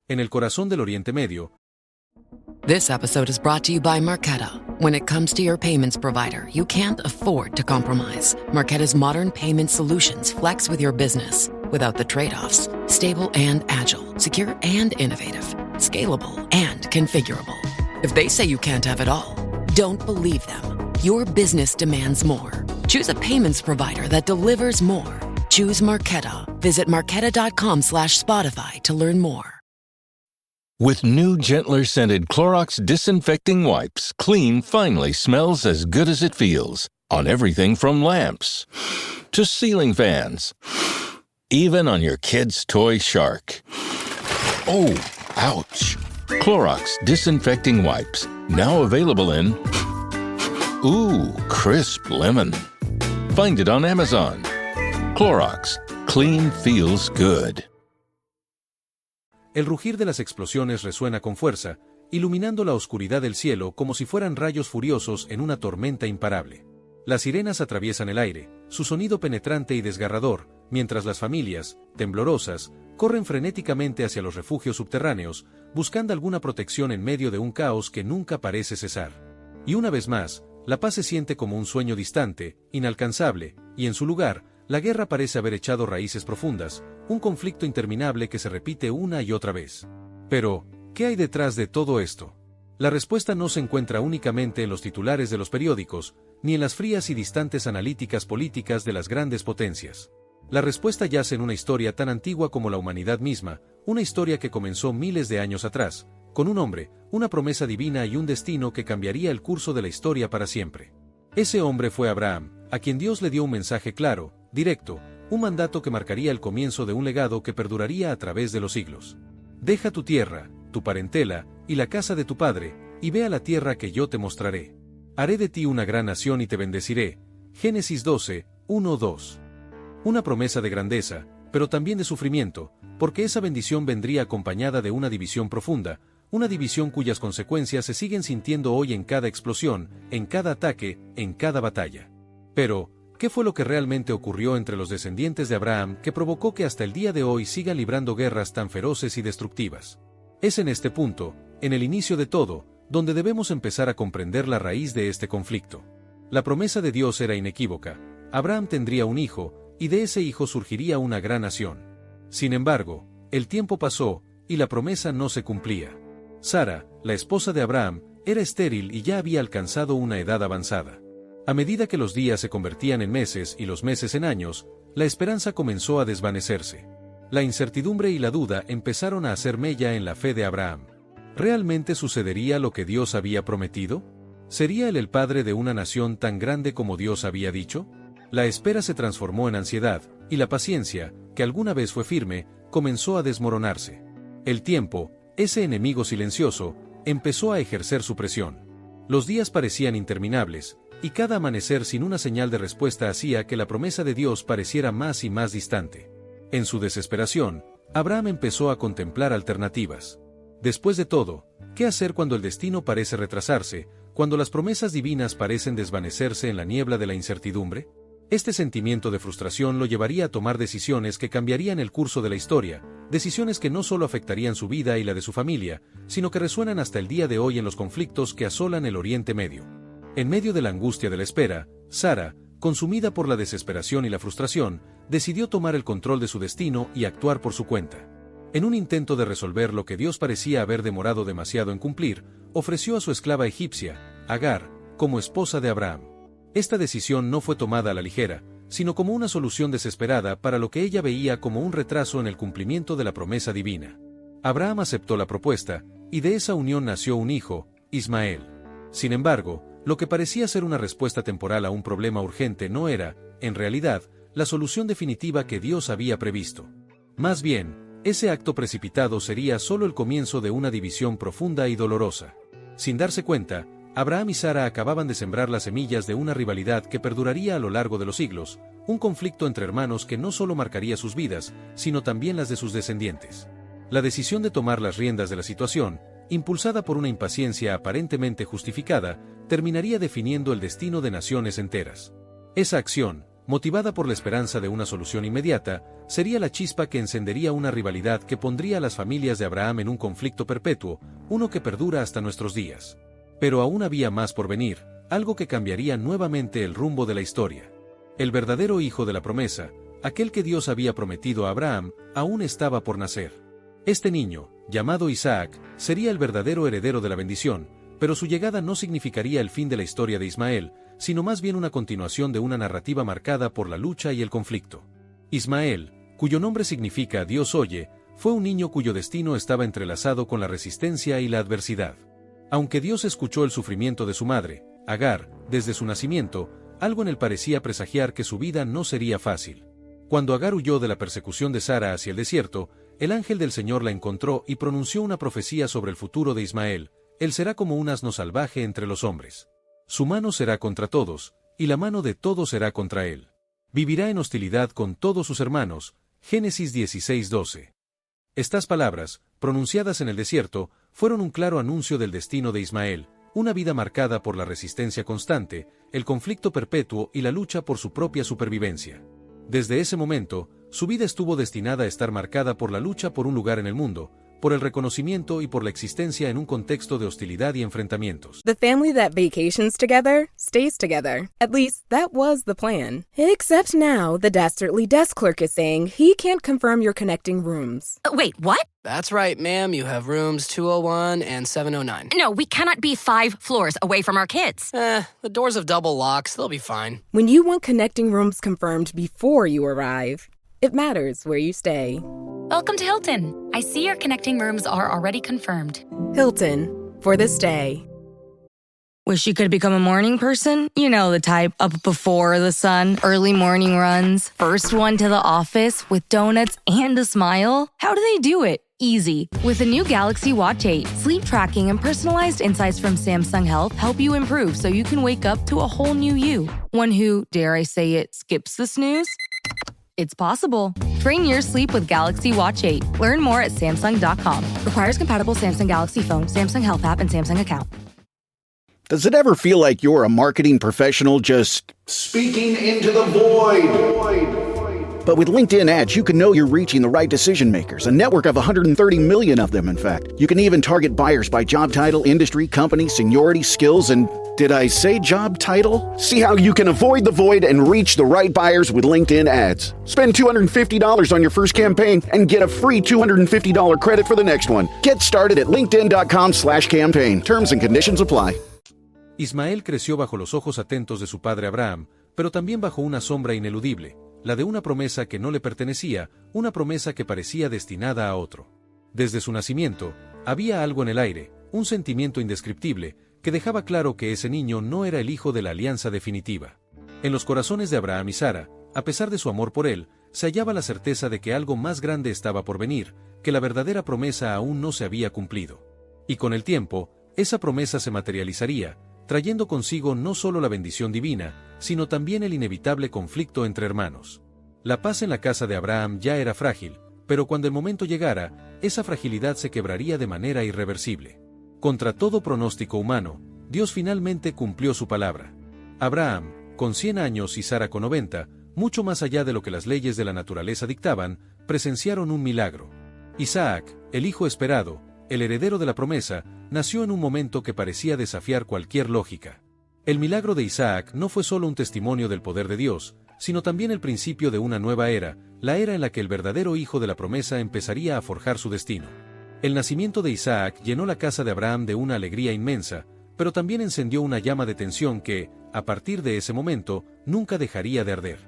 En el corazón del Oriente Medio, This episode is brought to you by Marqeta. When it comes to your payments provider, you can't afford to compromise. Marqeta's modern payment solutions flex with your business without the trade-offs. Stable and agile, secure and innovative, scalable and configurable. If they say you can't have it all, don't believe them. Your business demands more. Choose a payments provider that delivers more. Choose Marqeta. Visit marqeta.com/Spotify to learn more. With new, gentler scented Clorox disinfecting wipes, clean finally smells as good as it feels. On everything from lamps to ceiling fans. Even on your kid's toy shark. Oh, ouch. Clorox disinfecting wipes. Now available in crisp lemon. Find it on Amazon. Clorox. Clean feels good. el rugir de las explosiones resuena con fuerza, iluminando la oscuridad del cielo como si fueran rayos furiosos en una tormenta imparable. Las sirenas atraviesan el aire, su sonido penetrante y desgarrador, mientras las familias, temblorosas, corren frenéticamente hacia los refugios subterráneos, buscando alguna protección en medio de un caos que nunca parece cesar. Y una vez más, la paz se siente como un sueño distante, inalcanzable, y en su lugar, la guerra parece haber echado raíces profundas, un conflicto interminable que se repite una y otra vez. Pero, ¿qué hay detrás de todo esto? La respuesta no se encuentra únicamente en los titulares de los periódicos, ni en las frías y distantes analíticas políticas de las grandes potencias. La respuesta yace en una historia tan antigua como la humanidad misma, una historia que comenzó miles de años atrás, con un hombre, una promesa divina y un destino que cambiaría el curso de la historia para siempre. Ese hombre fue Abraham, a quien Dios le dio un mensaje claro, directo, un mandato que marcaría el comienzo de un legado que perduraría a través de los siglos. Deja tu tierra, tu parentela, y la casa de tu padre, y ve a la tierra que yo te mostraré. Haré de ti una gran nación y te bendeciré. Génesis 12, 1-2. Una promesa de grandeza, pero también de sufrimiento, porque esa bendición vendría acompañada de una división profunda, una división cuyas consecuencias se siguen sintiendo hoy en cada explosión, en cada ataque, en cada batalla. Pero, ¿qué fue lo que realmente ocurrió entre los descendientes de Abraham que provocó que hasta el día de hoy sigan librando guerras tan feroces y destructivas? Es en este punto, en el inicio de todo, donde debemos empezar a comprender la raíz de este conflicto. La promesa de Dios era inequívoca: Abraham tendría un hijo, y de ese hijo surgiría una gran nación. Sin embargo, el tiempo pasó, y la promesa no se cumplía. Sara, la esposa de Abraham, era estéril y ya había alcanzado una edad avanzada. A medida que los días se convertían en meses y los meses en años, la esperanza comenzó a desvanecerse. La incertidumbre y la duda empezaron a hacer mella en la fe de Abraham. ¿Realmente sucedería lo que Dios había prometido? ¿Sería él el padre de una nación tan grande como Dios había dicho? La espera se transformó en ansiedad, y la paciencia, que alguna vez fue firme, comenzó a desmoronarse. El tiempo, ese enemigo silencioso, empezó a ejercer su presión. Los días parecían interminables, y cada amanecer sin una señal de respuesta hacía que la promesa de Dios pareciera más y más distante. En su desesperación, Abraham empezó a contemplar alternativas. Después de todo, ¿qué hacer cuando el destino parece retrasarse, cuando las promesas divinas parecen desvanecerse en la niebla de la incertidumbre? Este sentimiento de frustración lo llevaría a tomar decisiones que cambiarían el curso de la historia, decisiones que no solo afectarían su vida y la de su familia, sino que resuenan hasta el día de hoy en los conflictos que asolan el Oriente Medio. En medio de la angustia de la espera, Sara, consumida por la desesperación y la frustración, decidió tomar el control de su destino y actuar por su cuenta. En un intento de resolver lo que Dios parecía haber demorado demasiado en cumplir, ofreció a su esclava egipcia, Agar, como esposa de Abraham. Esta decisión no fue tomada a la ligera, sino como una solución desesperada para lo que ella veía como un retraso en el cumplimiento de la promesa divina. Abraham aceptó la propuesta, y de esa unión nació un hijo, Ismael. Sin embargo, lo que parecía ser una respuesta temporal a un problema urgente no era, en realidad, la solución definitiva que Dios había previsto. Más bien, ese acto precipitado sería solo el comienzo de una división profunda y dolorosa. Sin darse cuenta, Abraham y Sara acababan de sembrar las semillas de una rivalidad que perduraría a lo largo de los siglos, un conflicto entre hermanos que no solo marcaría sus vidas, sino también las de sus descendientes. La decisión de tomar las riendas de la situación, impulsada por una impaciencia aparentemente justificada, terminaría definiendo el destino de naciones enteras. Esa acción, motivada por la esperanza de una solución inmediata, sería la chispa que encendería una rivalidad que pondría a las familias de Abraham en un conflicto perpetuo, uno que perdura hasta nuestros días. Pero aún había más por venir, algo que cambiaría nuevamente el rumbo de la historia. El verdadero hijo de la promesa, aquel que Dios había prometido a Abraham, aún estaba por nacer. Este niño, llamado Isaac, sería el verdadero heredero de la bendición, pero su llegada no significaría el fin de la historia de Ismael, sino más bien una continuación de una narrativa marcada por la lucha y el conflicto. Ismael, cuyo nombre significa Dios oye, fue un niño cuyo destino estaba entrelazado con la resistencia y la adversidad. Aunque Dios escuchó el sufrimiento de su madre, Agar, desde su nacimiento, algo en él parecía presagiar que su vida no sería fácil. Cuando Agar huyó de la persecución de Sara hacia el desierto, el ángel del Señor la encontró y pronunció una profecía sobre el futuro de Ismael: él será como un asno salvaje entre los hombres. Su mano será contra todos, y la mano de todos será contra él. Vivirá en hostilidad con todos sus hermanos. Génesis 16:12. Estas palabras, pronunciadas en el desierto, fueron un claro anuncio del destino de Ismael, una vida marcada por la resistencia constante, el conflicto perpetuo y la lucha por su propia supervivencia. Desde ese momento, su vida estuvo destinada a estar marcada por la lucha por un lugar en el mundo, por el reconocimiento y por la existencia en un contexto de hostilidad y enfrentamientos. The family that vacations together stays together. At least, that was the plan. Except now, the Dastardly desk clerk is saying he can't confirm your connecting rooms. Wait, what? That's right, ma'am. You have rooms 201 and 709. No, we cannot be 5 floors away from our kids. The doors have double locks. They'll be fine. When you want connecting rooms confirmed before you arrive, it matters where you stay. Welcome to Hilton. I see your connecting rooms are already confirmed. Hilton, for this day. Wish you could become a morning person? You know the type, up before the sun, early morning runs, first one to the office with donuts and a smile. How do they do it? Easy. With the new Galaxy Watch 8, sleep tracking and personalized insights from Samsung Health help you improve so you can wake up to a whole new you. One who, dare I say it, skips the snooze? It's possible. Train your sleep with Galaxy Watch 8. Learn more at Samsung.com. Requires compatible Samsung Galaxy phone, Samsung Health app, and Samsung account. Does it ever feel like you're a marketing professional just speaking into the void? But with LinkedIn ads, you can know you're reaching the right decision makers, a network of 130 million of them, in fact. You can even target buyers by job title, industry, company, seniority, skills, and did I say job title? See how you can avoid the void and reach the right buyers with LinkedIn ads. Spend $250 on your first campaign and get a free $250 credit for the next one. Get started at linkedin.com/campaign. Terms and conditions apply. Ismael creció bajo los ojos atentos de su padre Abraham, pero también bajo una sombra ineludible, la de una promesa que no le pertenecía, una promesa que parecía destinada a otro. Desde su nacimiento, había algo en el aire, un sentimiento indescriptible, que dejaba claro que ese niño no era el hijo de la alianza definitiva. En los corazones de Abraham y Sara, a pesar de su amor por él, se hallaba la certeza de que algo más grande estaba por venir, que la verdadera promesa aún no se había cumplido. Y con el tiempo, esa promesa se materializaría, trayendo consigo no solo la bendición divina, sino también el inevitable conflicto entre hermanos. La paz en la casa de Abraham ya era frágil, pero cuando el momento llegara, esa fragilidad se quebraría de manera irreversible. Contra todo pronóstico humano, Dios finalmente cumplió su palabra. Abraham, con 100 años y Sara con 90, mucho más allá de lo que las leyes de la naturaleza dictaban, presenciaron un milagro. Isaac, el hijo esperado, el heredero de la promesa, nació en un momento que parecía desafiar cualquier lógica. El milagro de Isaac no fue solo un testimonio del poder de Dios, sino también el principio de una nueva era, la era en la que el verdadero hijo de la promesa empezaría a forjar su destino. El nacimiento de Isaac llenó la casa de Abraham de una alegría inmensa, pero también encendió una llama de tensión que, a partir de ese momento, nunca dejaría de arder.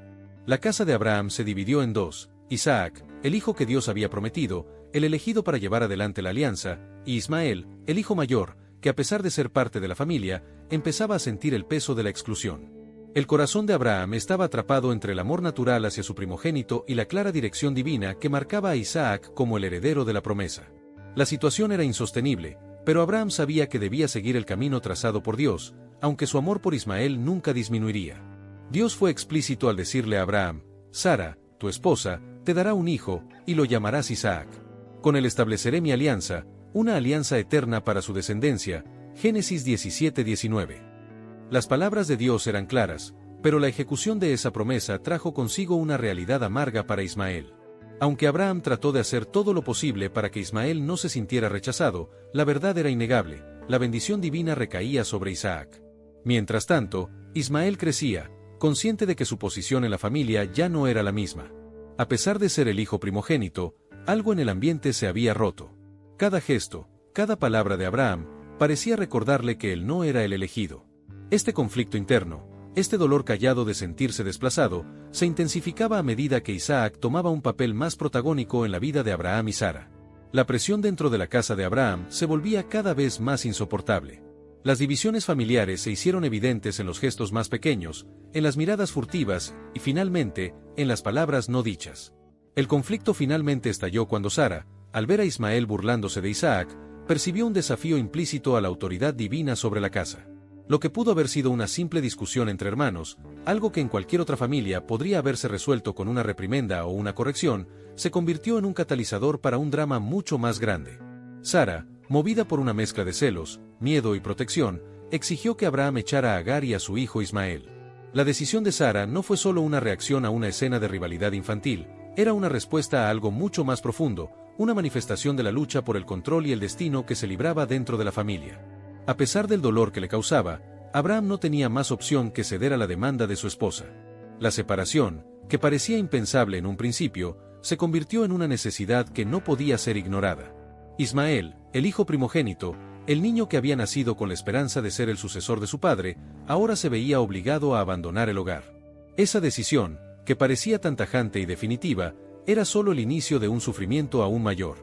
La casa de Abraham se dividió en dos: Isaac, el hijo que Dios había prometido, el elegido para llevar adelante la alianza, y Ismael, el hijo mayor, que a pesar de ser parte de la familia, empezaba a sentir el peso de la exclusión. El corazón de Abraham estaba atrapado entre el amor natural hacia su primogénito y la clara dirección divina que marcaba a Isaac como el heredero de la promesa. La situación era insostenible, pero Abraham sabía que debía seguir el camino trazado por Dios, aunque su amor por Ismael nunca disminuiría. Dios fue explícito al decirle a Abraham: Sara, tu esposa, te dará un hijo, y lo llamarás Isaac. Con él estableceré mi alianza, una alianza eterna para su descendencia. Génesis 17:19. Las palabras de Dios eran claras: pero la ejecución de esa promesa trajo consigo una realidad amarga para Ismael. Aunque Abraham trató de hacer todo lo posible para que Ismael no se sintiera rechazado, la verdad era innegable: la bendición divina recaía sobre Isaac. Mientras tanto, Ismael crecía, consciente de que su posición en la familia ya no era la misma. A pesar de ser el hijo primogénito, algo en el ambiente se había roto. Cada gesto, cada palabra de Abraham, parecía recordarle que él no era el elegido. Este conflicto interno, este dolor callado de sentirse desplazado, se intensificaba a medida que Isaac tomaba un papel más protagónico en la vida de Abraham y Sara. La presión dentro de la casa de Abraham se volvía cada vez más insoportable. Las divisiones familiares se hicieron evidentes en los gestos más pequeños, en las miradas furtivas y, finalmente, en las palabras no dichas. El conflicto finalmente estalló cuando Sara, al ver a Ismael burlándose de Isaac, percibió un desafío implícito a la autoridad divina sobre la casa. Lo que pudo haber sido una simple discusión entre hermanos, algo que en cualquier otra familia podría haberse resuelto con una reprimenda o una corrección, se convirtió en un catalizador para un drama mucho más grande. Sara, movida por una mezcla de celos, miedo y protección, exigió que Abraham echara a Agar y a su hijo Ismael. La decisión de Sara no fue solo una reacción a una escena de rivalidad infantil, era una respuesta a algo mucho más profundo, una manifestación de la lucha por el control y el destino que se libraba dentro de la familia. A pesar del dolor que le causaba, Abraham no tenía más opción que ceder a la demanda de su esposa. La separación, que parecía impensable en un principio, se convirtió en una necesidad que no podía ser ignorada. Ismael, el hijo primogénito, el niño que había nacido con la esperanza de ser el sucesor de su padre, ahora se veía obligado a abandonar el hogar. Esa decisión, que parecía tan tajante y definitiva, era solo el inicio de un sufrimiento aún mayor.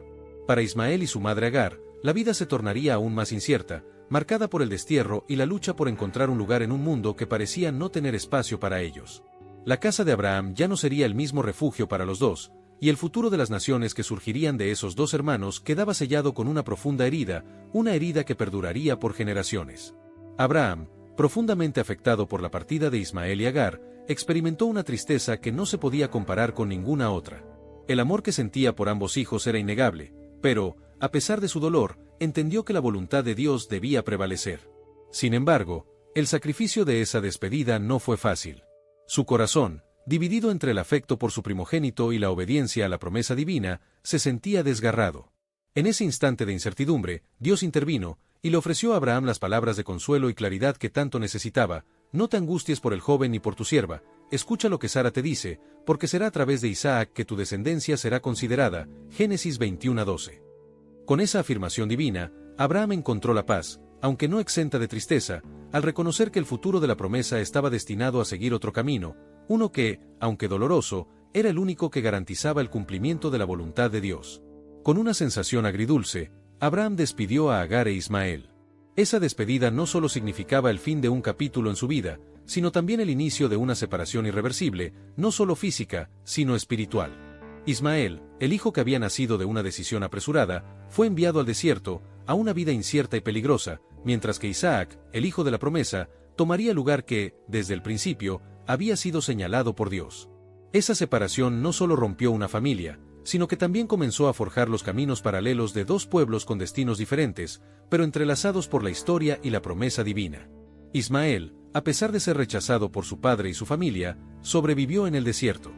Para Ismael y su madre Agar, la vida se tornaría aún más incierta, marcada por el destierro y la lucha por encontrar un lugar en un mundo que parecía no tener espacio para ellos. La casa de Abraham ya no sería el mismo refugio para los dos, y el futuro de las naciones que surgirían de esos dos hermanos quedaba sellado con una profunda herida, una herida que perduraría por generaciones. Abraham, profundamente afectado por la partida de Ismael y Agar, experimentó una tristeza que no se podía comparar con ninguna otra. El amor que sentía por ambos hijos era innegable, pero, a pesar de su dolor, entendió que la voluntad de Dios debía prevalecer. Sin embargo, el sacrificio de esa despedida no fue fácil. Su corazón, dividido entre el afecto por su primogénito y la obediencia a la promesa divina, se sentía desgarrado. En ese instante de incertidumbre, Dios intervino, y le ofreció a Abraham las palabras de consuelo y claridad que tanto necesitaba: no te angusties por el joven ni por tu sierva, escucha lo que Sara te dice, porque será a través de Isaac que tu descendencia será considerada. Génesis 21:12. Con esa afirmación divina, Abraham encontró la paz, aunque no exenta de tristeza, al reconocer que el futuro de la promesa estaba destinado a seguir otro camino, uno que, aunque doloroso, era el único que garantizaba el cumplimiento de la voluntad de Dios. Con una sensación agridulce, Abraham despidió a Agar e Ismael. Esa despedida no solo significaba el fin de un capítulo en su vida, sino también el inicio de una separación irreversible, no solo física, sino espiritual. Ismael, el hijo que había nacido de una decisión apresurada, fue enviado al desierto, a una vida incierta y peligrosa, mientras que Isaac, el hijo de la promesa, tomaría el lugar que, desde el principio, había sido señalado por Dios. Esa separación no solo rompió una familia, sino que también comenzó a forjar los caminos paralelos de dos pueblos con destinos diferentes, pero entrelazados por la historia y la promesa divina. Ismael, a pesar de ser rechazado por su padre y su familia, sobrevivió en el desierto.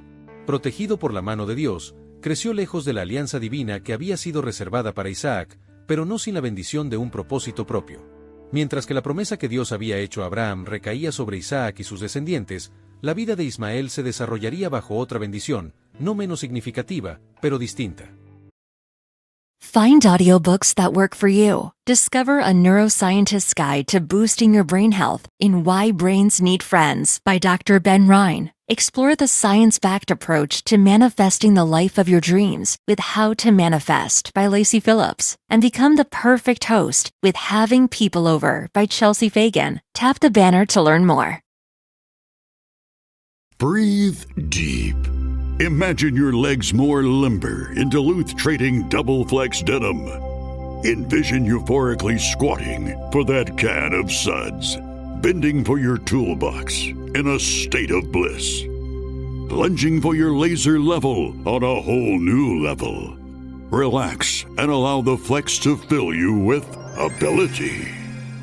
Protegido por la mano de Dios, creció lejos de la alianza divina que había sido reservada para Isaac, pero no sin la bendición de un propósito propio. Mientras que la promesa que Dios había hecho a Abraham recaía sobre Isaac y sus descendientes, la vida de Ismael se desarrollaría bajo otra bendición, no menos significativa, pero distinta. Find audiobooks that work for you. Discover a neuroscientist's guide to boosting your brain health in Why Brains Need Friends by Dr. Ben Rhine. Explore the science-backed approach to manifesting the life of your dreams with How to Manifest by Lacey Phillips. And become the perfect host with Having People Over by Chelsea Fagan. Tap the banner to learn more. Breathe deep. Imagine your legs more limber in Duluth Trading Double Flex Denim. Envision euphorically squatting for that can of suds, bending for your toolbox in a state of bliss, lunging for your laser level on a whole new level. Relax and allow the flex to fill you with ability.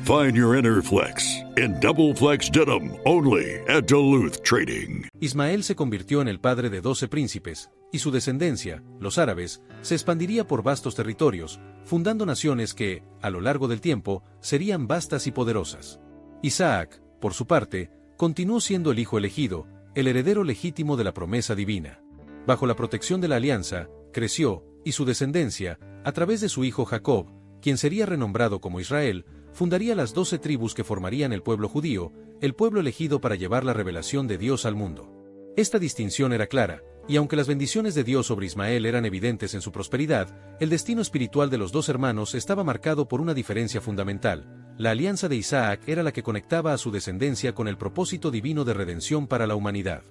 Find your inner flex in Double Flex Denim, only at Duluth Trading. Ismael se convirtió en el padre de 12 príncipes, y su descendencia, los árabes, se expandiría por vastos territorios, fundando naciones que, a lo largo del tiempo, serían vastas y poderosas. Isaac, por su parte, continuó siendo el hijo elegido, el heredero legítimo de la promesa divina. Bajo la protección de la alianza, creció, y su descendencia, a través de su hijo Jacob, quien sería renombrado como Israel, fundaría las 12 tribus que formarían el pueblo judío, el pueblo elegido para llevar la revelación de Dios al mundo. Esta distinción era clara, y aunque las bendiciones de Dios sobre Ismael eran evidentes en su prosperidad, el destino espiritual de los dos hermanos estaba marcado por una diferencia fundamental. La alianza de Isaac era la que conectaba a su descendencia con el propósito divino de redención para la humanidad.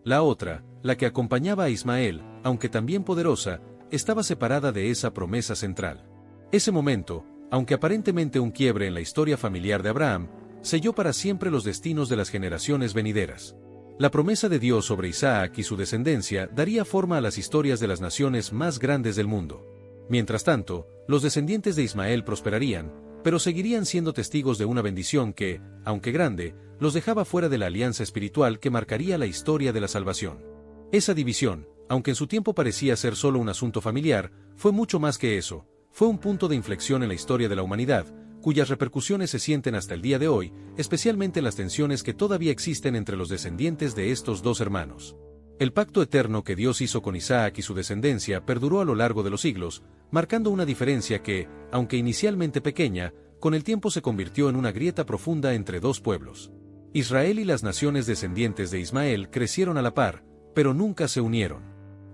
La otra, la que acompañaba a Ismael, aunque también poderosa, estaba separada de esa promesa central. Ese momento, aunque aparentemente un quiebre en la historia familiar de Abraham, selló para siempre los destinos de las generaciones venideras. La promesa de Dios sobre Isaac y su descendencia daría forma a las historias de las naciones más grandes del mundo. Mientras tanto, los descendientes de Ismael prosperarían, pero seguirían siendo testigos de una bendición que, aunque grande, los dejaba fuera de la alianza espiritual que marcaría la historia de la salvación. Esa división, aunque en su tiempo parecía ser solo un asunto familiar, fue mucho más que eso. Fue un punto de inflexión en la historia de la humanidad, cuyas repercusiones se sienten hasta el día de hoy, especialmente las tensiones que todavía existen entre los descendientes de estos dos hermanos. El pacto eterno que Dios hizo con Isaac y su descendencia perduró a lo largo de los siglos, marcando una diferencia que, aunque inicialmente pequeña, con el tiempo se convirtió en una grieta profunda entre dos pueblos. Israel y las naciones descendientes de Ismael crecieron a la par, pero nunca se unieron.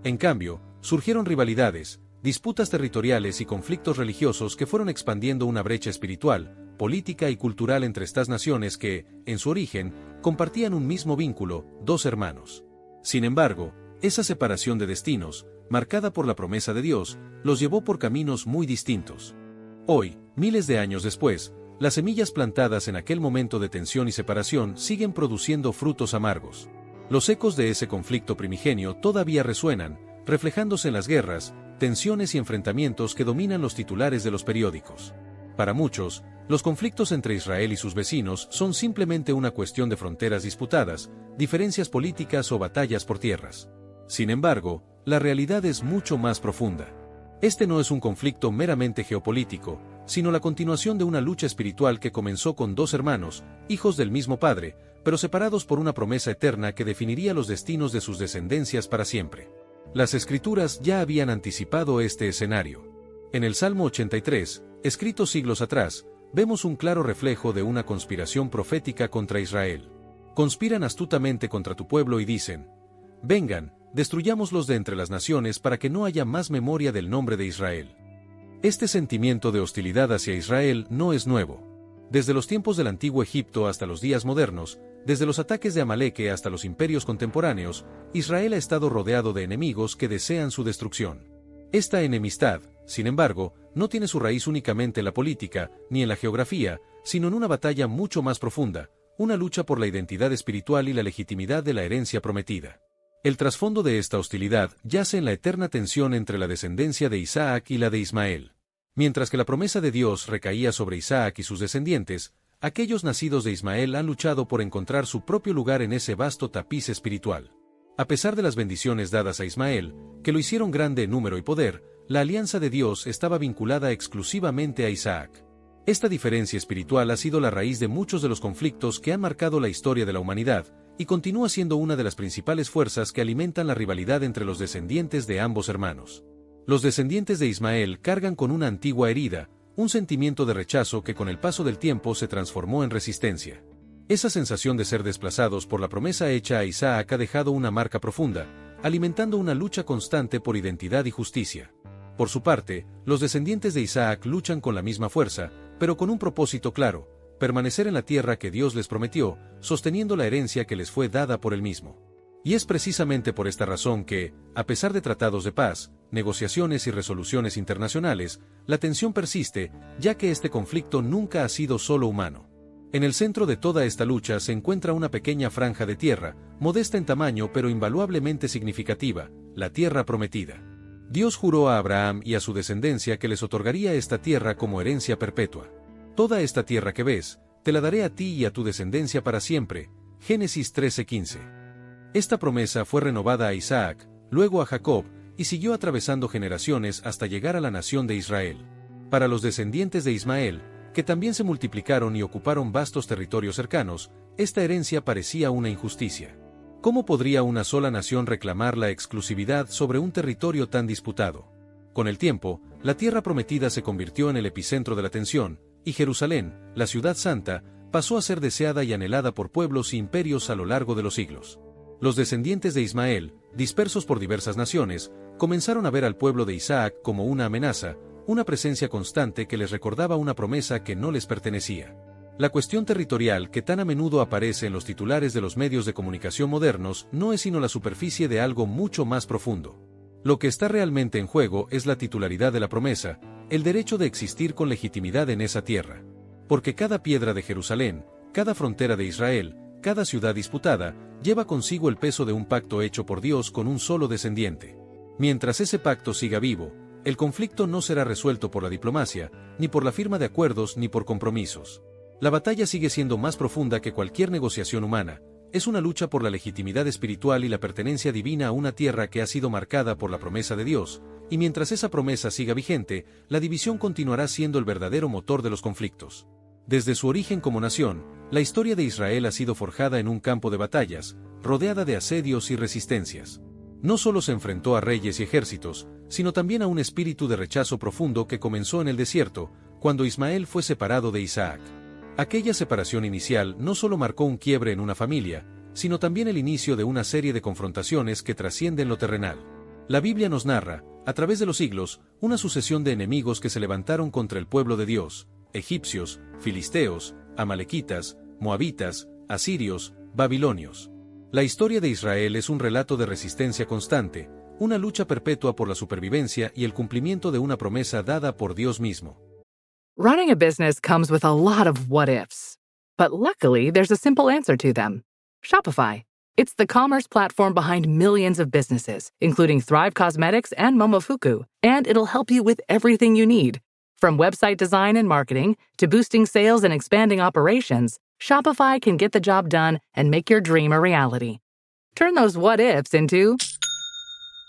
En cambio, surgieron rivalidades, disputas territoriales y conflictos religiosos que fueron expandiendo una brecha espiritual, política y cultural entre estas naciones que, en su origen, compartían un mismo vínculo, dos hermanos. Sin embargo, esa separación de destinos, marcada por la promesa de Dios, los llevó por caminos muy distintos. Hoy, miles de años después, las semillas plantadas en aquel momento de tensión y separación siguen produciendo frutos amargos. Los ecos de ese conflicto primigenio todavía resuenan, reflejándose en las guerras, tensiones y enfrentamientos que dominan los titulares de los periódicos. Para muchos, los conflictos entre Israel y sus vecinos son simplemente una cuestión de fronteras disputadas, diferencias políticas o batallas por tierras. Sin embargo, la realidad es mucho más profunda. Este no es un conflicto meramente geopolítico, sino la continuación de una lucha espiritual que comenzó con dos hermanos, hijos del mismo padre, pero separados por una promesa eterna que definiría los destinos de sus descendencias para siempre. Las Escrituras ya habían anticipado este escenario. En el Salmo 83, escrito siglos atrás, vemos un claro reflejo de una conspiración profética contra Israel. Conspiran astutamente contra tu pueblo y dicen: vengan, destruyámoslos de entre las naciones para que no haya más memoria del nombre de Israel. Este sentimiento de hostilidad hacia Israel no es nuevo. Desde los tiempos del antiguo Egipto hasta los días modernos, desde los ataques de Amaleque hasta los imperios contemporáneos, Israel ha estado rodeado de enemigos que desean su destrucción. Esta enemistad, sin embargo, no tiene su raíz únicamente en la política, ni en la geografía, sino en una batalla mucho más profunda, una lucha por la identidad espiritual y la legitimidad de la herencia prometida. El trasfondo de esta hostilidad yace en la eterna tensión entre la descendencia de Isaac y la de Ismael. Mientras que la promesa de Dios recaía sobre Isaac y sus descendientes, aquellos nacidos de Ismael han luchado por encontrar su propio lugar en ese vasto tapiz espiritual. A pesar de las bendiciones dadas a Ismael, que lo hicieron grande en número y poder, la alianza de Dios estaba vinculada exclusivamente a Isaac. Esta diferencia espiritual ha sido la raíz de muchos de los conflictos que han marcado la historia de la humanidad, y continúa siendo una de las principales fuerzas que alimentan la rivalidad entre los descendientes de ambos hermanos. Los descendientes de Ismael cargan con una antigua herida, un sentimiento de rechazo que con el paso del tiempo se transformó en resistencia. Esa sensación de ser desplazados por la promesa hecha a Isaac ha dejado una marca profunda, alimentando una lucha constante por identidad y justicia. Por su parte, los descendientes de Isaac luchan con la misma fuerza, pero con un propósito claro: permanecer en la tierra que Dios les prometió, sosteniendo la herencia que les fue dada por él mismo. Y es precisamente por esta razón que, a pesar de tratados de paz, negociaciones y resoluciones internacionales, la tensión persiste, ya que este conflicto nunca ha sido solo humano. En el centro de toda esta lucha se encuentra una pequeña franja de tierra, modesta en tamaño pero invaluablemente significativa, la tierra prometida. Dios juró a Abraham y a su descendencia que les otorgaría esta tierra como herencia perpetua. Toda esta tierra que ves, te la daré a ti y a tu descendencia para siempre. Génesis 13:15. Esta promesa fue renovada a Isaac, luego a Jacob, y siguió atravesando generaciones hasta llegar a la nación de Israel. Para los descendientes de Ismael, que también se multiplicaron y ocuparon vastos territorios cercanos, esta herencia parecía una injusticia. ¿Cómo podría una sola nación reclamar la exclusividad sobre un territorio tan disputado? Con el tiempo, la tierra prometida se convirtió en el epicentro de la tensión, y Jerusalén, la ciudad santa, pasó a ser deseada y anhelada por pueblos y imperios a lo largo de los siglos. Los descendientes de Ismael, dispersos por diversas naciones, comenzaron a ver al pueblo de Isaac como una amenaza, una presencia constante que les recordaba una promesa que no les pertenecía. La cuestión territorial que tan a menudo aparece en los titulares de los medios de comunicación modernos no es sino la superficie de algo mucho más profundo. Lo que está realmente en juego es la titularidad de la promesa, el derecho de existir con legitimidad en esa tierra. Porque cada piedra de Jerusalén, cada frontera de Israel, cada ciudad disputada, lleva consigo el peso de un pacto hecho por Dios con un solo descendiente. Mientras ese pacto siga vivo, el conflicto no será resuelto por la diplomacia, ni por la firma de acuerdos ni por compromisos. La batalla sigue siendo más profunda que cualquier negociación humana. Es una lucha por la legitimidad espiritual y la pertenencia divina a una tierra que ha sido marcada por la promesa de Dios, y mientras esa promesa siga vigente, la división continuará siendo el verdadero motor de los conflictos. Desde su origen como nación, la historia de Israel ha sido forjada en un campo de batallas, rodeada de asedios y resistencias. No solo se enfrentó a reyes y ejércitos, sino también a un espíritu de rechazo profundo que comenzó en el desierto, cuando Ismael fue separado de Isaac. Aquella separación inicial no solo marcó un quiebre en una familia, sino también el inicio de una serie de confrontaciones que trascienden lo terrenal. La Biblia nos narra, a través de los siglos, una sucesión de enemigos que se levantaron contra el pueblo de Dios: egipcios, filisteos, amalequitas, moabitas, asirios, babilonios. La historia de Israel es un relato de resistencia constante, una lucha perpetua por la supervivencia y el cumplimiento de una promesa dada por Dios mismo. Running a business comes with a lot of what-ifs. But luckily, there's a simple answer to them. Shopify. It's the commerce platform behind millions of businesses, including Thrive Cosmetics and Momofuku, and it'll help you with everything you need. From website design and marketing to boosting sales and expanding operations, Shopify can get the job done and make your dream a reality. Turn those what-ifs into...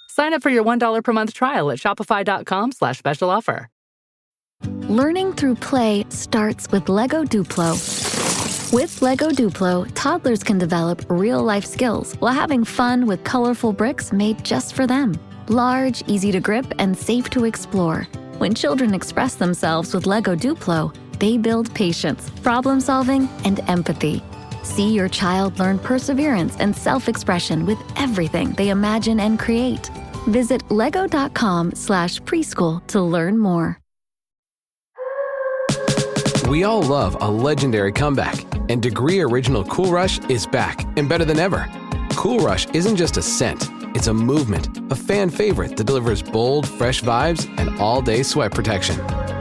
Sign up for your $1 per month trial at shopify.com/special offer. Learning through play starts with Lego Duplo. With Lego Duplo, toddlers can develop real-life skills while having fun with colorful bricks made just for them. Large, easy to grip, and safe to explore. When children express themselves with Lego Duplo, they build patience, problem-solving, and empathy. See your child learn perseverance and self-expression with everything they imagine and create. Visit lego.com/preschool to learn more. We all love a legendary comeback, and Degree Original Cool Rush is back and better than ever. Cool Rush isn't just a scent, it's a movement, a fan favorite that delivers bold, fresh vibes and all-day sweat protection.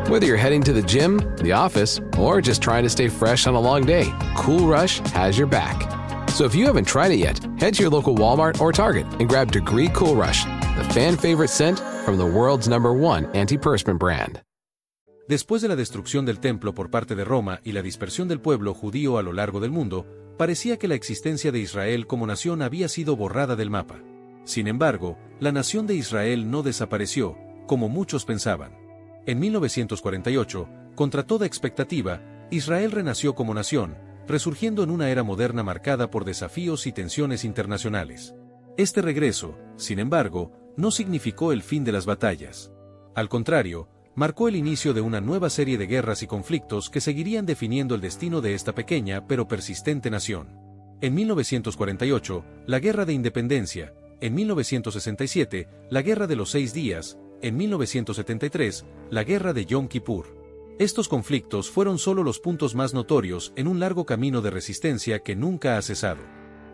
Whether you're heading to the gym, the office, or just trying to stay fresh on a long day, Cool Rush has your back. So if you haven't tried it yet, head to your local Walmart or Target and grab Degree Cool Rush, the fan favorite scent from the world's #1 antiperspirant brand. Después de la destrucción del templo por parte de Roma y la dispersión del pueblo judío a lo largo del mundo, parecía que la existencia de Israel como nación había sido borrada del mapa. Sin embargo, la nación de Israel no desapareció, como muchos pensaban. En 1948, contra toda expectativa, Israel renació como nación, resurgiendo en una era moderna marcada por desafíos y tensiones internacionales. Este regreso, sin embargo, no significó el fin de las batallas. Al contrario, marcó el inicio de una nueva serie de guerras y conflictos que seguirían definiendo el destino de esta pequeña pero persistente nación. En 1948, la Guerra de Independencia; en 1967, la Guerra de los 6 días; en 1973, la Guerra de Yom Kippur. Estos conflictos fueron solo los puntos más notorios en un largo camino de resistencia que nunca ha cesado.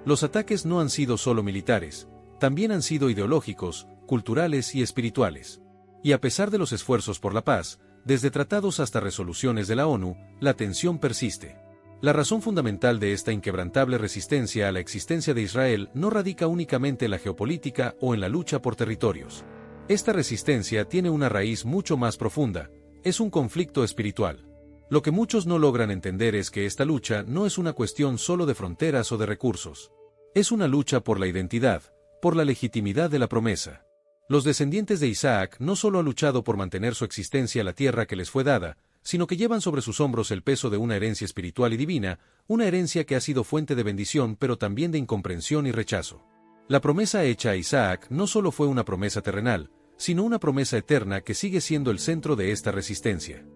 Los ataques no han sido solo militares, también han sido ideológicos, culturales y espirituales. Y a pesar de los esfuerzos por la paz, desde tratados hasta resoluciones de la ONU, la tensión persiste. La razón fundamental de esta inquebrantable resistencia a la existencia de Israel no radica únicamente en la geopolítica o en la lucha por territorios. Esta resistencia tiene una raíz mucho más profunda, es un conflicto espiritual. Lo que muchos no logran entender es que esta lucha no es una cuestión solo de fronteras o de recursos. Es una lucha por la identidad, por la legitimidad de la promesa. Los descendientes de Isaac no solo han luchado por mantener su existencia en la tierra que les fue dada, sino que llevan sobre sus hombros el peso de una herencia espiritual y divina, una herencia que ha sido fuente de bendición pero también de incomprensión y rechazo. La promesa hecha a Isaac no solo fue una promesa terrenal, sino una promesa eterna que sigue siendo el centro de esta resistencia.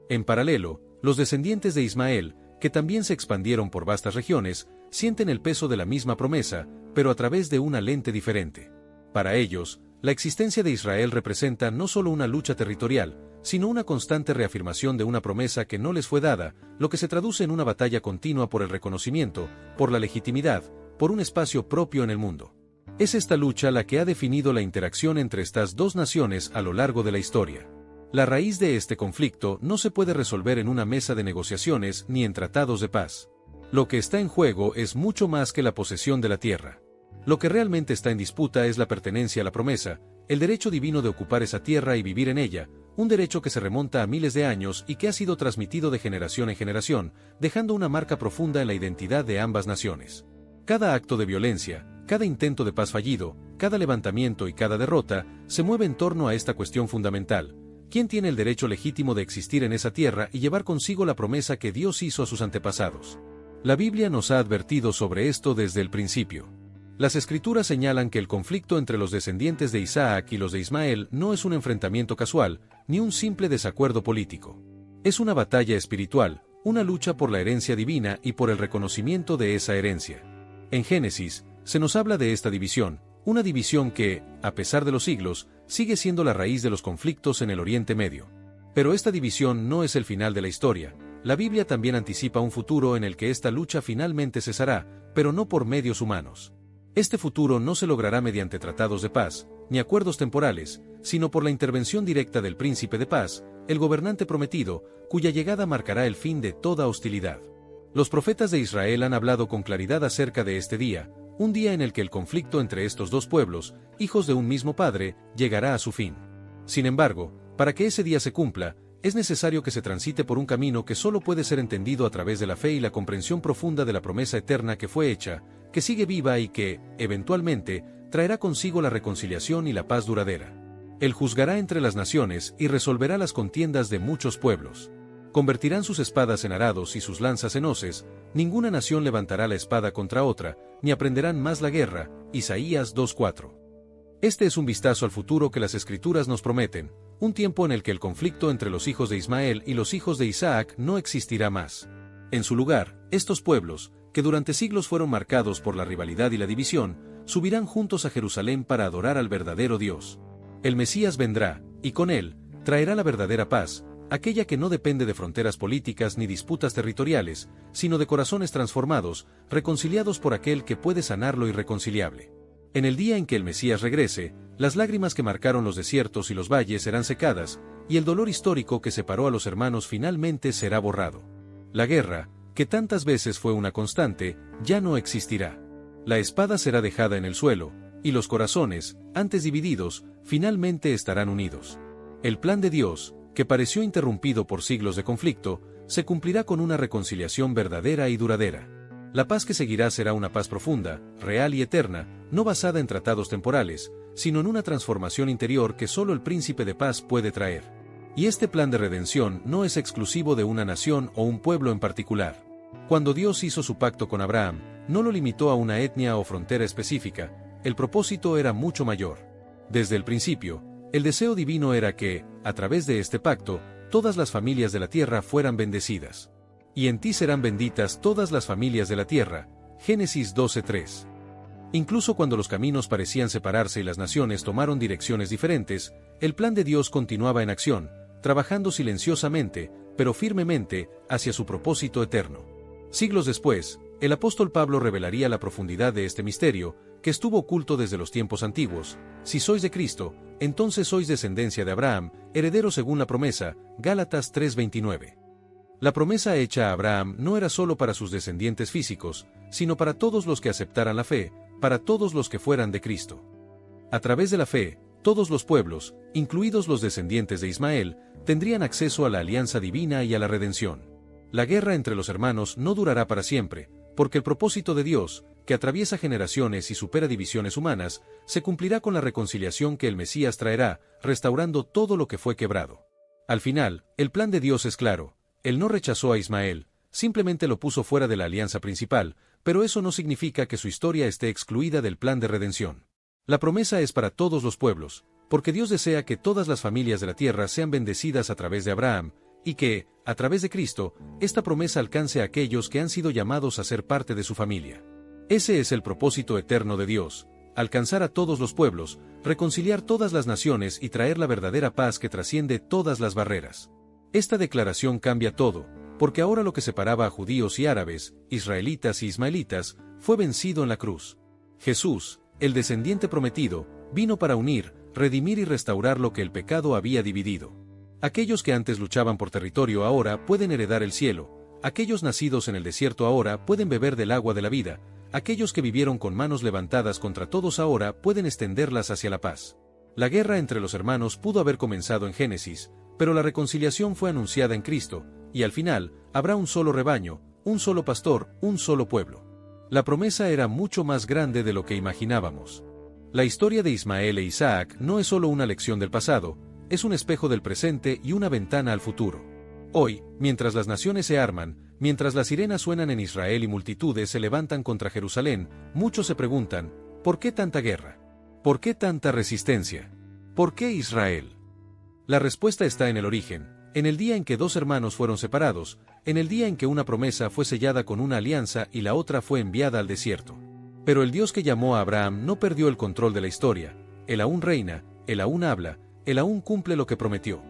En paralelo, los descendientes de Ismael, que también se expandieron por vastas regiones, sienten el peso de la misma promesa, pero a través de una lente diferente. Para ellos, la existencia de Israel representa no solo una lucha territorial, sino una constante reafirmación de una promesa que no les fue dada, lo que se traduce en una batalla continua por el reconocimiento, por la legitimidad, por un espacio propio en el mundo. Es esta lucha la que ha definido la interacción entre estas dos naciones a lo largo de la historia. La raíz de este conflicto no se puede resolver en una mesa de negociaciones ni en tratados de paz. Lo que está en juego es mucho más que la posesión de la tierra. Lo que realmente está en disputa es la pertenencia a la promesa, el derecho divino de ocupar esa tierra y vivir en ella, un derecho que se remonta a miles de años y que ha sido transmitido de generación en generación, dejando una marca profunda en la identidad de ambas naciones. Cada acto de violencia, cada intento de paz fallido, cada levantamiento y cada derrota, se mueve en torno a esta cuestión fundamental. ¿Quién tiene el derecho legítimo de existir en esa tierra y llevar consigo la promesa que Dios hizo a sus antepasados? La Biblia nos ha advertido sobre esto desde el principio. Las Escrituras señalan que el conflicto entre los descendientes de Isaac y los de Ismael no es un enfrentamiento casual, ni un simple desacuerdo político. Es una batalla espiritual, una lucha por la herencia divina y por el reconocimiento de esa herencia. En Génesis, se nos habla de esta división, una división que, a pesar de los siglos, sigue siendo la raíz de los conflictos en el Oriente Medio. Pero esta división no es el final de la historia. La Biblia también anticipa un futuro en el que esta lucha finalmente cesará, pero no por medios humanos. Este futuro no se logrará mediante tratados de paz, ni acuerdos temporales, sino por la intervención directa del Príncipe de Paz, el gobernante prometido, cuya llegada marcará el fin de toda hostilidad. Los profetas de Israel han hablado con claridad acerca de este día, un día en el que el conflicto entre estos dos pueblos, hijos de un mismo padre, llegará a su fin. Sin embargo, para que ese día se cumpla, es necesario que se transite por un camino que solo puede ser entendido a través de la fe y la comprensión profunda de la promesa eterna que fue hecha, que sigue viva y que, eventualmente, traerá consigo la reconciliación y la paz duradera. Él juzgará entre las naciones y resolverá las contiendas de muchos pueblos. Convertirán sus espadas en arados y sus lanzas en hoces, ninguna nación levantará la espada contra otra, ni aprenderán más la guerra. Isaías 2:4. Este es un vistazo al futuro que las Escrituras nos prometen, un tiempo en el que el conflicto entre los hijos de Ismael y los hijos de Isaac no existirá más. En su lugar, estos pueblos, que durante siglos fueron marcados por la rivalidad y la división, subirán juntos a Jerusalén para adorar al verdadero Dios. El Mesías vendrá, y con él, traerá la verdadera paz, aquella que no depende de fronteras políticas ni disputas territoriales, sino de corazones transformados, reconciliados por aquel que puede sanar lo irreconciliable. En el día en que el Mesías regrese, las lágrimas que marcaron los desiertos y los valles serán secadas, y el dolor histórico que separó a los hermanos finalmente será borrado. La guerra, que tantas veces fue una constante, ya no existirá. La espada será dejada en el suelo, y los corazones, antes divididos, finalmente estarán unidos. El plan de Dios, que pareció interrumpido por siglos de conflicto, se cumplirá con una reconciliación verdadera y duradera. La paz que seguirá será una paz profunda, real y eterna, no basada en tratados temporales, sino en una transformación interior que solo el Príncipe de Paz puede traer. Y este plan de redención no es exclusivo de una nación o un pueblo en particular. Cuando Dios hizo su pacto con Abraham, no lo limitó a una etnia o frontera específica, el propósito era mucho mayor. Desde el principio, el deseo divino era que, a través de este pacto, todas las familias de la tierra fueran bendecidas. Y en ti serán benditas todas las familias de la tierra. Génesis 12:3. Incluso cuando los caminos parecían separarse y las naciones tomaron direcciones diferentes, el plan de Dios continuaba en acción, trabajando silenciosamente, pero firmemente, hacia su propósito eterno. Siglos después, el apóstol Pablo revelaría la profundidad de este misterio, que estuvo oculto desde los tiempos antiguos. Si sois de Cristo, entonces sois descendencia de Abraham, heredero según la promesa. Gálatas 3:29. La promesa hecha a Abraham no era solo para sus descendientes físicos, sino para todos los que aceptaran la fe, para todos los que fueran de Cristo. A través de la fe, todos los pueblos, incluidos los descendientes de Ismael, tendrían acceso a la alianza divina y a la redención. La guerra entre los hermanos no durará para siempre, porque el propósito de Dios, que atraviesa generaciones y supera divisiones humanas, se cumplirá con la reconciliación que el Mesías traerá, restaurando todo lo que fue quebrado. Al final, el plan de Dios es claro. Él no rechazó a Ismael, simplemente lo puso fuera de la alianza principal, pero eso no significa que su historia esté excluida del plan de redención. La promesa es para todos los pueblos, porque Dios desea que todas las familias de la tierra sean bendecidas a través de Abraham, y que, a través de Cristo, esta promesa alcance a aquellos que han sido llamados a ser parte de su familia. Ese es el propósito eterno de Dios, alcanzar a todos los pueblos, reconciliar todas las naciones y traer la verdadera paz que trasciende todas las barreras. Esta declaración cambia todo, porque ahora lo que separaba a judíos y árabes, israelitas y ismaelitas, fue vencido en la cruz. Jesús, el descendiente prometido, vino para unir, redimir y restaurar lo que el pecado había dividido. Aquellos que antes luchaban por territorio ahora pueden heredar el cielo, aquellos nacidos en el desierto ahora pueden beber del agua de la vida, aquellos que vivieron con manos levantadas contra todos ahora pueden extenderlas hacia la paz. La guerra entre los hermanos pudo haber comenzado en Génesis, pero la reconciliación fue anunciada en Cristo, y al final, habrá un solo rebaño, un solo pastor, un solo pueblo. La promesa era mucho más grande de lo que imaginábamos. La historia de Ismael e Isaac no es solo una lección del pasado, es un espejo del presente y una ventana al futuro. Hoy, mientras las naciones se arman, mientras las sirenas suenan en Israel y multitudes se levantan contra Jerusalén, muchos se preguntan, ¿por qué tanta guerra? ¿Por qué tanta resistencia? ¿Por qué Israel? La respuesta está en el origen, en el día en que dos hermanos fueron separados, en el día en que una promesa fue sellada con una alianza y la otra fue enviada al desierto. Pero el Dios que llamó a Abraham no perdió el control de la historia, Él aún reina, Él aún habla, Él aún cumple lo que prometió.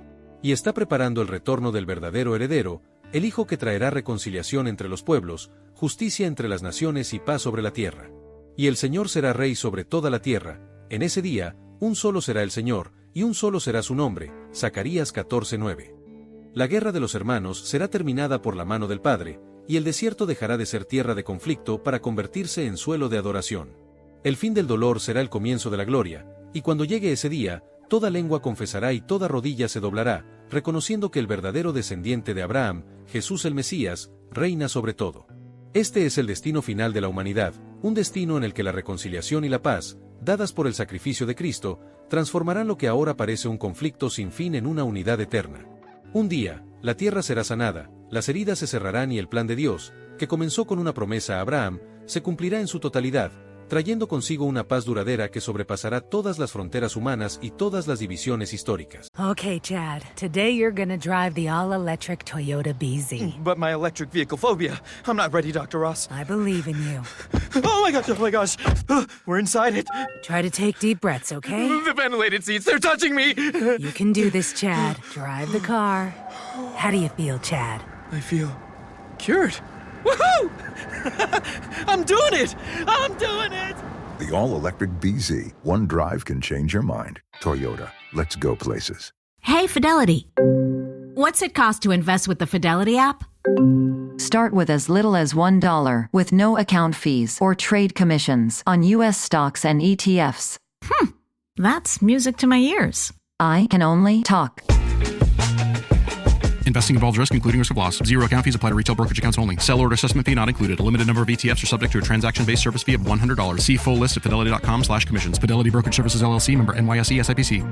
Y está preparando el retorno del verdadero heredero, el Hijo que traerá reconciliación entre los pueblos, justicia entre las naciones y paz sobre la tierra. Y el Señor será Rey sobre toda la tierra, en ese día, un solo será el Señor, y un solo será su nombre. Zacarías 14:9. La guerra de los hermanos será terminada por la mano del Padre, y el desierto dejará de ser tierra de conflicto para convertirse en suelo de adoración. El fin del dolor será el comienzo de la gloria, y cuando llegue ese día, toda lengua confesará y toda rodilla se doblará, reconociendo que el verdadero descendiente de Abraham, Jesús el Mesías, reina sobre todo. Este es el destino final de la humanidad, un destino en el que la reconciliación y la paz, dadas por el sacrificio de Cristo, transformarán lo que ahora parece un conflicto sin fin en una unidad eterna. Un día, la tierra será sanada, las heridas se cerrarán y el plan de Dios, que comenzó con una promesa a Abraham, se cumplirá en su totalidad, trayendo consigo una paz duradera que sobrepasará todas las fronteras humanas y todas las divisiones históricas. Okay, Chad. Today you're gonna drive the all-electric Toyota BZ. But my electric vehicle phobia. I'm not ready, Dr. Ross. I believe in you. Oh my gosh. We're inside it. Try to take deep breaths, okay? The ventilated seats, they're touching me. You can do this, Chad. Drive the car. How do you feel, Chad? I feel cured. Woohoo! I'm doing it! I'm doing it! The all-electric BZ. One drive can change your mind. Toyota. Let's go places. Hey, Fidelity. What's it cost to invest with the Fidelity app? Start with as little as $1 with no account fees or trade commissions on U.S. stocks and ETFs. That's music to my ears. I can only talk. Investing involves risk, including risk of loss. Zero account fees apply to retail brokerage accounts only. Sell order assessment fee not included. A limited number of ETFs are subject to a transaction-based service fee of $100. See full list at fidelity.com/commissions. Fidelity Brokerage Services, LLC, member NYSE, SIPC.